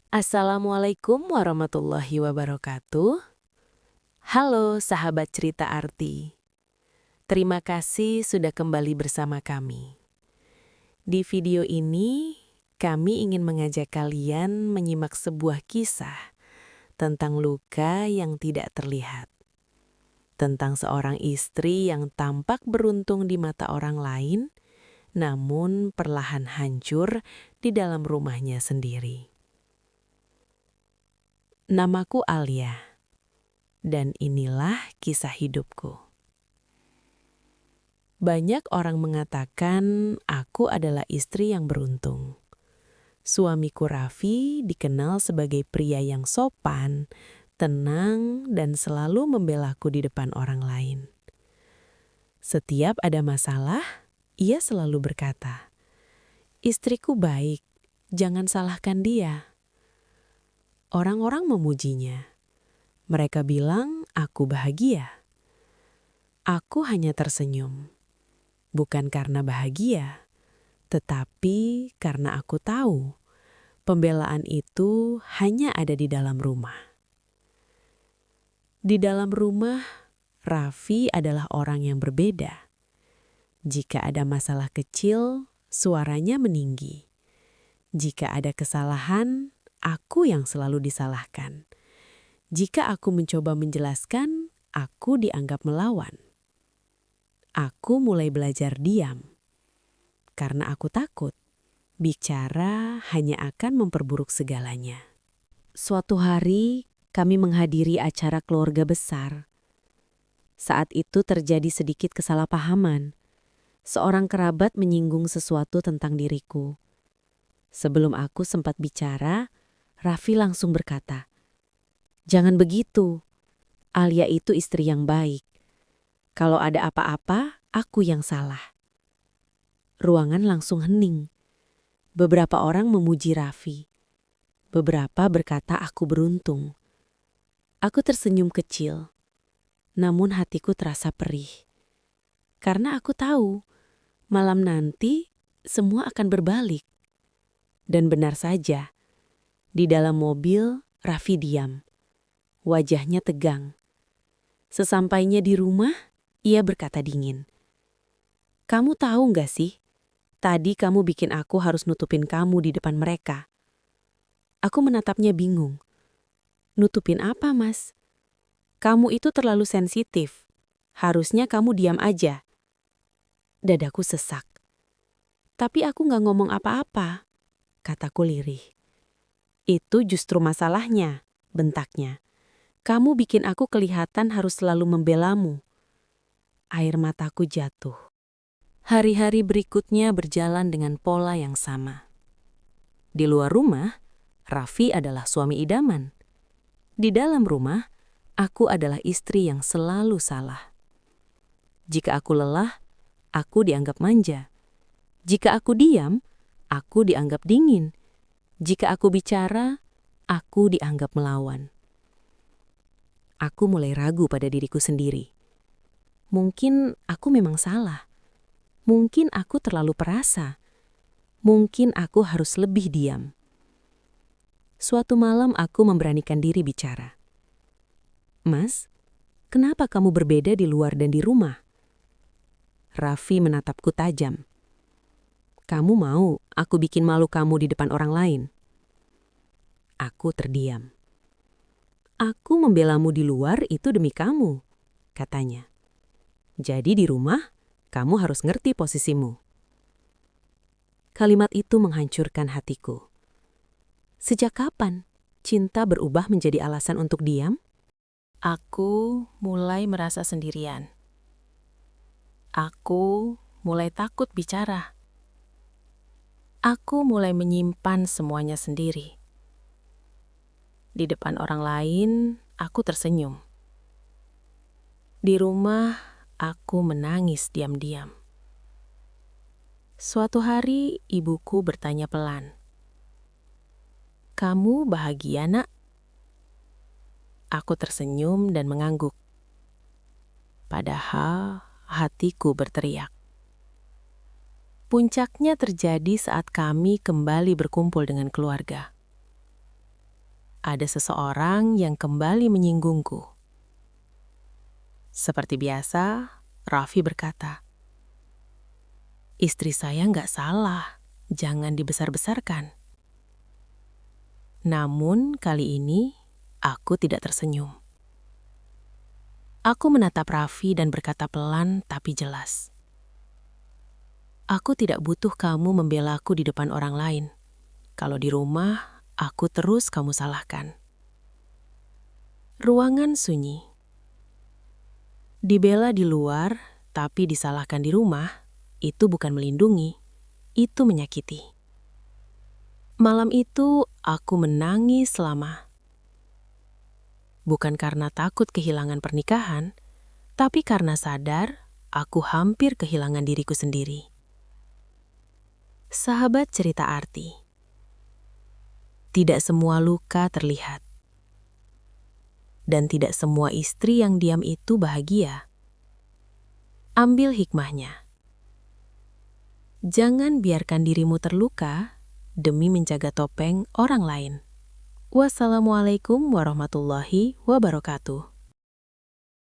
Assalamualaikum warahmatullahi wabarakatuh. Halo sahabat cerita arti. Terima kasih sudah kembali bersama kami. Di video ini, kami ingin mengajak kalian menyimak sebuah kisah tentang luka yang tidak terlihat. Tentang seorang istri yang tampak beruntung di mata orang lain, namun perlahan hancur di dalam rumahnya sendiri. Namaku Alia, dan inilah kisah hidupku. Banyak orang mengatakan aku adalah istri yang beruntung. Suamiku Raffi dikenal sebagai pria yang sopan, tenang, dan selalu membelaku di depan orang lain. Setiap ada masalah, ia selalu berkata, "Istriku baik, jangan salahkan dia." Orang-orang memujinya. Mereka bilang aku bahagia. Aku hanya tersenyum. Bukan karena bahagia, tetapi karena aku tahu pembelaan itu hanya ada di dalam rumah. Di dalam rumah, Raffi adalah orang yang berbeda. Jika ada masalah kecil, suaranya meninggi. Jika ada kesalahan, aku yang selalu disalahkan. Jika aku mencoba menjelaskan, aku dianggap melawan. Aku mulai belajar diam. Karena aku takut, bicara hanya akan memperburuk segalanya. Suatu hari, kami menghadiri acara keluarga besar. Saat itu terjadi sedikit kesalahpahaman. Seorang kerabat menyinggung sesuatu tentang diriku. Sebelum aku sempat bicara, Raffi langsung berkata, "Jangan begitu. Alia itu istri yang baik. Kalau ada apa-apa, aku yang salah." Ruangan langsung hening. Beberapa orang memuji Raffi. Beberapa berkata aku beruntung. Aku tersenyum kecil. Namun hatiku terasa perih. Karena aku tahu, malam nanti semua akan berbalik. Dan benar saja, di dalam mobil Raffi diam. Wajahnya tegang. Sesampainya di rumah, ia berkata dingin, "Kamu tahu nggak sih, tadi kamu bikin aku harus nutupin kamu di depan mereka." Aku menatapnya bingung. "Nutupin apa, Mas? Kamu itu terlalu sensitif. Harusnya kamu diam aja." Dadaku sesak. "Tapi aku nggak ngomong apa-apa," kataku lirih. "Itu justru masalahnya," bentaknya. "Kamu bikin aku kelihatan harus selalu membelamu." Air mataku jatuh. Hari-hari berikutnya berjalan dengan pola yang sama. Di luar rumah, Raffi adalah suami idaman. Di dalam rumah, aku adalah istri yang selalu salah. Jika aku lelah, aku dianggap manja. Jika aku diam, aku dianggap dingin. Jika aku bicara, aku dianggap melawan. Aku mulai ragu pada diriku sendiri. Mungkin aku memang salah. Mungkin aku terlalu perasa. Mungkin aku harus lebih diam. Suatu malam aku memberanikan diri bicara. "Mas, kenapa kamu berbeda di luar dan di rumah?" Raffi menatapku tajam. "Kamu mau aku bikin malu kamu di depan orang lain?" Aku terdiam. "Aku membelamu di luar itu demi kamu," katanya. "Jadi di rumah, kamu harus ngerti posisimu." Kalimat itu menghancurkan hatiku. Sejak kapan cinta berubah menjadi alasan untuk diam? Aku mulai merasa sendirian. Aku mulai takut bicara. Aku mulai menyimpan semuanya sendiri. Di depan orang lain, aku tersenyum. Di rumah, aku menangis diam-diam. Suatu hari, ibuku bertanya pelan, "Kamu bahagia, Nak?" Aku tersenyum dan mengangguk. Padahal hatiku berteriak. Puncaknya terjadi saat kami kembali berkumpul dengan keluarga. ada seseorang yang kembali menyinggungku. Seperti biasa, Raffi berkata, "Istri saya nggak salah, jangan dibesar-besarkan." Namun kali ini, aku tidak tersenyum. Aku menatap Raffi dan berkata pelan tapi jelas, "Aku tidak butuh kamu membela aku di depan orang lain. Kalau di rumah, aku terus kamu salahkan." Ruangan sunyi. Dibela di luar, tapi disalahkan di rumah, itu bukan melindungi, itu menyakiti. Malam itu, aku menangis lama. Bukan karena takut kehilangan pernikahan, tapi karena sadar aku hampir kehilangan diriku sendiri. Sahabat cerita arti. Tidak semua luka terlihat. Dan tidak semua istri yang diam itu bahagia. Ambil hikmahnya. Jangan biarkan dirimu terluka demi menjaga topeng orang lain. Wassalamualaikum warahmatullahi wabarakatuh.